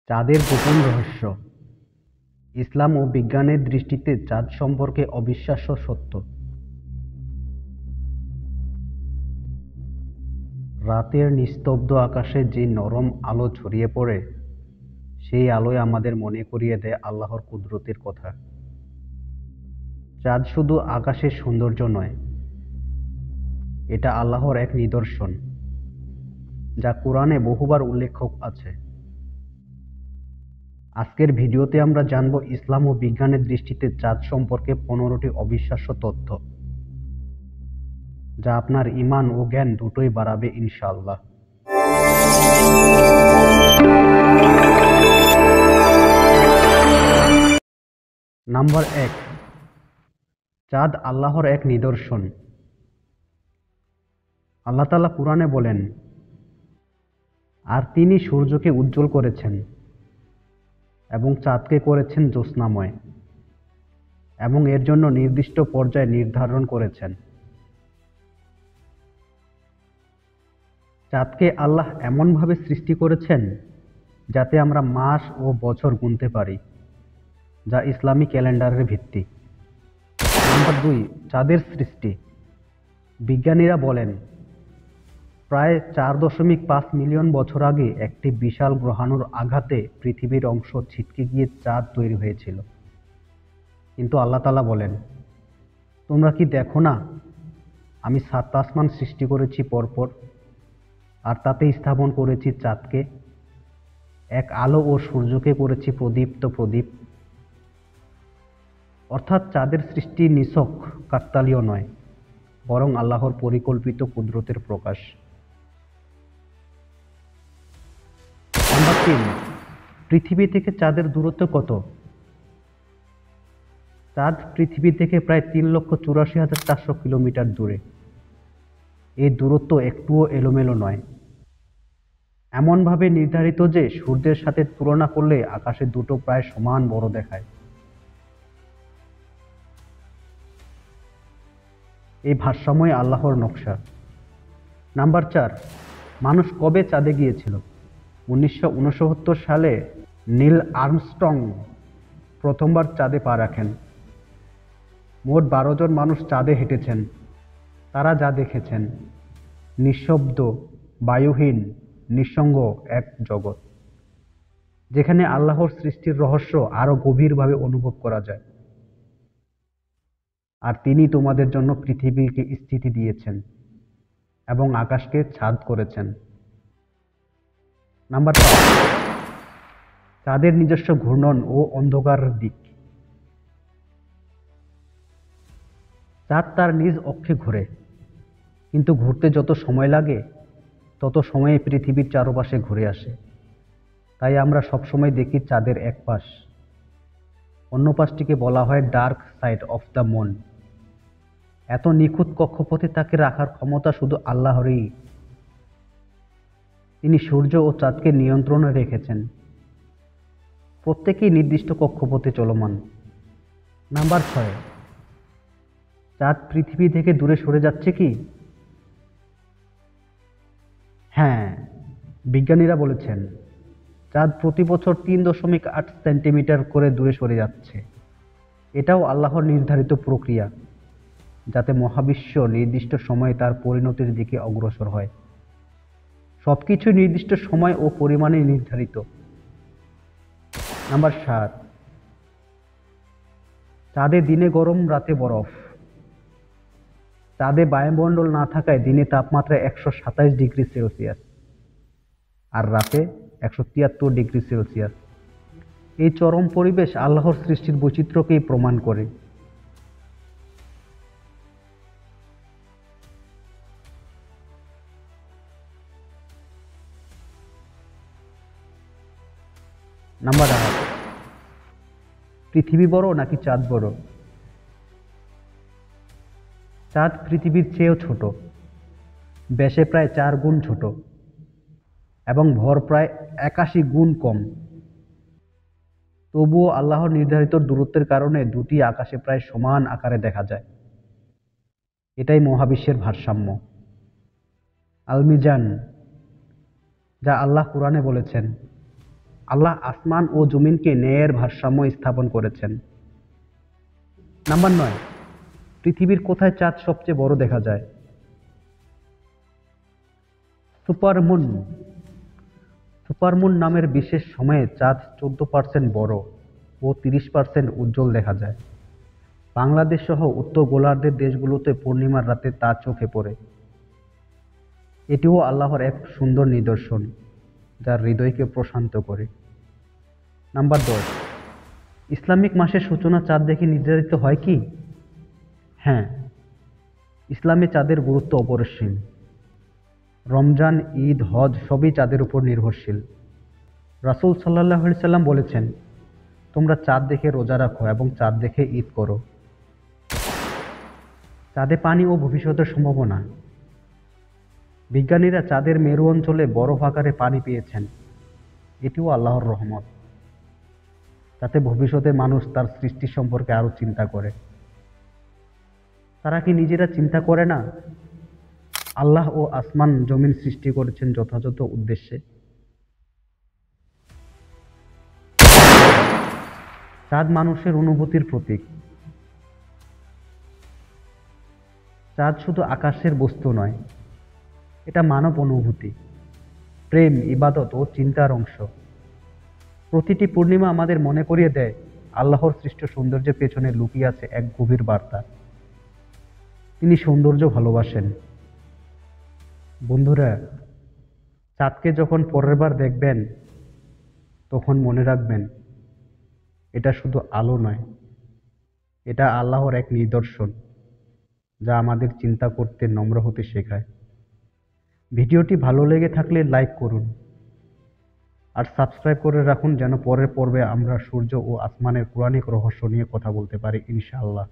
চাঁদের গোপন রহস্য। ইসলাম ও বিজ্ঞানের দৃষ্টিতে চাঁদ সম্পর্কে অবিশ্বাস্য সত্য। রাতের নিস্তব্ধ আকাশে যে নরম আলো ছড়িয়ে পড়ে, সেই আলোয় আমাদের মনে করিয়ে দেয় আল্লাহর কুদরতের কথা। চাঁদ শুধু আকাশের সৌন্দর্য নয়, এটা আল্লাহর এক নিদর্শন, যা কোরআনে বহুবার উল্লেখ আছে। আজকের ভিডিওতে আমরা জানব ইসলাম ও বিজ্ঞানের দৃষ্টিতে চাঁদ সম্পর্কে 15টি অবিশ্বাস্য তথ্য, যা আপনার ঈমান ও জ্ঞান দুটোই বাড়াবে ইনশাআল্লাহ। নাম্বার 1, চাঁদ আল্লাহর এক নিদর্শন। আল্লাহ তাআলা কুরআনে বলেন, আর তিনি সূর্যকে উজ্জ্বল করেছেন এবং চাঁদকে করেছেন জ্যোৎস্নাময় এবং এর জন্য নির্দিষ্ট পর্যায় নির্ধারণ করেছেন। চাঁদকে আল্লাহ এমনভাবে সৃষ্টি করেছেন যাতে আমরা মাস ও বছর গুনতে পারি, যা ইসলামী ক্যালেন্ডারের ভিত্তি। নাম্বার 2, চাঁদের সৃষ্টি। বিজ্ঞানীরা বলেন, প্রায় 4.5 মিলিয়ন বছর আগে একটি বিশাল গ্রহাণুর আঘাতে পৃথিবীর অংশ ছিটকে গিয়ে চাঁদ তৈরি হয়েছিল। কিন্তু আল্লাহ তাআলা বলেন, তোমরা কি দেখো না, আমি 7 আসমান সৃষ্টি করেছি পরপর, আর তাতে স্থাপন করেছি চাঁদকে, এক আলো ও সূর্যকে করেছি প্রদীপ্ত প্রদীপ। অর্থাৎ চাঁদের সৃষ্টি নিছক কাকতালীয় নয়, বরং আল্লাহর পরিকল্পিত কুদরতের প্রকাশ। নাম্বার 3, পৃথিবী থেকে চাঁদের দূরত্ব কত? চাঁদ পৃথিবী থেকে প্রায় 3,84,400 কিলোমিটার দূরে। এই দূরত্ব একটুও এলোমেলো নয়, এমনভাবে নির্ধারিত যে সূর্যের সাথে তুলনা করলে আকাশে দুটো প্রায় সমান বড় দেখায়। এই ভারসাম্যই আল্লাহর নকশা। নাম্বার 4, মানুষ কবে চাঁদে গিয়েছিল? 1969 সালে নীল আর্মস্ট্রং প্রথমবার চাঁদে পা রাখেন। মোট 12 জন মানুষ চাঁদে হেঁটেছেন। তারা যা দেখেছেন, নিঃশব্দ, বায়ুহীন, নিঃসঙ্গ এক জগৎ, যেখানে আল্লাহর সৃষ্টির রহস্য আরো গভীরভাবে অনুভব করা যায়। আর তিনি তোমাদের জন্য পৃথিবীকে স্থিতি দিয়েছেন এবং আকাশকে ছাদ করেছেন। নাম্বার 5, চাঁদের নিজস্ব ঘূর্ণন ও অন্ধকার দিক। চাঁদ তার নিজ অক্ষে ঘোরে, কিন্তু ঘুরতে যত সময় লাগে তত সময়ে পৃথিবীর চারপাশে ঘুরে আসে। তাই আমরা সবসময় দেখি চাঁদের এক পাশ, অন্য পাশটিকে বলা হয় dark side of the moon. এত নিখুঁত কক্ষপথে তাকে রাখার ক্ষমতা শুধু আল্লাহরই। তিনি সূর্য ও চাঁদকে নিয়ন্ত্রণে রেখেছেন, প্রত্যেকেই নির্দিষ্ট কক্ষপথে চলমান। নাম্বার 6, চাঁদ পৃথিবী থেকে দূরে সরে যাচ্ছে কি? হ্যাঁ, বিজ্ঞানীরা বলেছেন চাঁদ প্রতি বছর 3.8 সেন্টিমিটার করে দূরে সরে যাচ্ছে। এটাও আল্লাহর নির্ধারিত প্রক্রিয়া, যাতে মহাবিশ্ব নির্দিষ্ট সময়ে তার পরিণতির দিকে অগ্রসর হয়। সবকিছু নির্দিষ্ট সময় ও পরিমাণে নির্ধারিত। নাম্বার 7, চাঁদে দিনে গরম, রাতে বরফ। চাঁদে বায়ুমণ্ডল না থাকায় দিনে তাপমাত্রা 127 ডিগ্রি সেলসিয়াস আর রাতে 173 ডিগ্রি সেলসিয়াস। এই চরম পরিবেশ আল্লাহর সৃষ্টির বৈচিত্র্যকেই প্রমাণ করে। নাম্বার 8, পৃথিবী বড় নাকি চাঁদ বড়? চাঁদ পৃথিবীর চেয়েও ছোট, ব্যাসে প্রায় 4 গুণ ছোট এবং ভর প্রায় 81 গুণ কম। তবুও আল্লাহর নির্ধারিত দূরত্বের কারণে দুটি আকাশে প্রায় সমান আকারে দেখা যায়। এটাই মহাবিশ্বের ভারসাম্য, আল মিজান, যা আল্লাহ কুরআনে বলেছেন, আল্লাহ আসমান ও জমিনকে ন্যায়ের ভারসাম্য স্থাপন করেছেন। নাম্বার 9, পৃথিবীর কোথায় চাঁদ সবচেয়ে বড় দেখা যায়? সুপারমুন। সুপারমুন নামের বিশেষ সময়ে চাঁদ 14% বড় ও 30% উজ্জ্বল দেখা যায়। বাংলাদেশ সহ উত্তর গোলার্ধের দেশগুলোতে পূর্ণিমার রাতে তা চোখে পড়ে। এটিও আল্লাহর এক সুন্দর নিদর্শন, যা হৃদয়কে প্রশান্ত করে। নাম্বার 10, ইসলামিক মাসের সূচনা চাঁদ দেখে নির্ধারিত হয় কি? হ্যাঁ, ইসলামে চাঁদের গুরুত্ব অপরিসীম। রমজান, ঈদ, হজ সবই চাঁদের উপর নির্ভরশীল। রাসূল সাল্লাল্লাহু আলাইহি সাল্লাম বলেছেন, তোমরা চাঁদ দেখে রোজা রাখো এবং চাঁদ দেখে ঈদ করো। চাঁদে পানি ও ভবিষ্যতের সম্ভাবনা। বিজ্ঞানীরা চাঁদের মেরু অঞ্চলে বরফ আকারে পানি পেয়েছেন। এটিও আল্লাহর রহমত, যাতে ভবিষ্যতে মানুষ তার সৃষ্টি সম্পর্কে আরো চিন্তা করে। তারা কি নিজেরা চিন্তা করে না? আল্লাহ ও আসমান জমিন সৃষ্টি করেছেন যথাযথ উদ্দেশ্যে। চাঁদ মানুষের অনুভূতির প্রতীক। চাঁদ শুধু আকাশের বস্তু নয়, এটা মানব অনুভূতি, প্রেম, ইবাদত ও চিন্তার অংশ। প্রতিটি পূর্ণিমা আমাদের মনে করিয়ে দেয় আল্লাহর সৃষ্ট সৌন্দর্যের পেছনে লুকিয়ে আছে এক গভীর বার্তা। তিনি সৌন্দর্য ভালোবাসেন। বন্ধুরা, চাঁদকে যখন পরের বার দেখবেন, তখন মনে রাখবেন, এটা শুধু আলো নয়, এটা আল্লাহর এক নিদর্শন, যা আমাদের চিন্তা করতে, নম্র হতে শেখায়। ভিডিওটি ভালো লেগে থাকলে লাইক করুন আর সাবস্ক্রাইব করে রাখুন, যেন পরের পর্বে আমরা সূর্য ও আসমানের কোরআনিক রহস্য নিয়ে কথা বলতে পারি ইনশাআল্লাহ।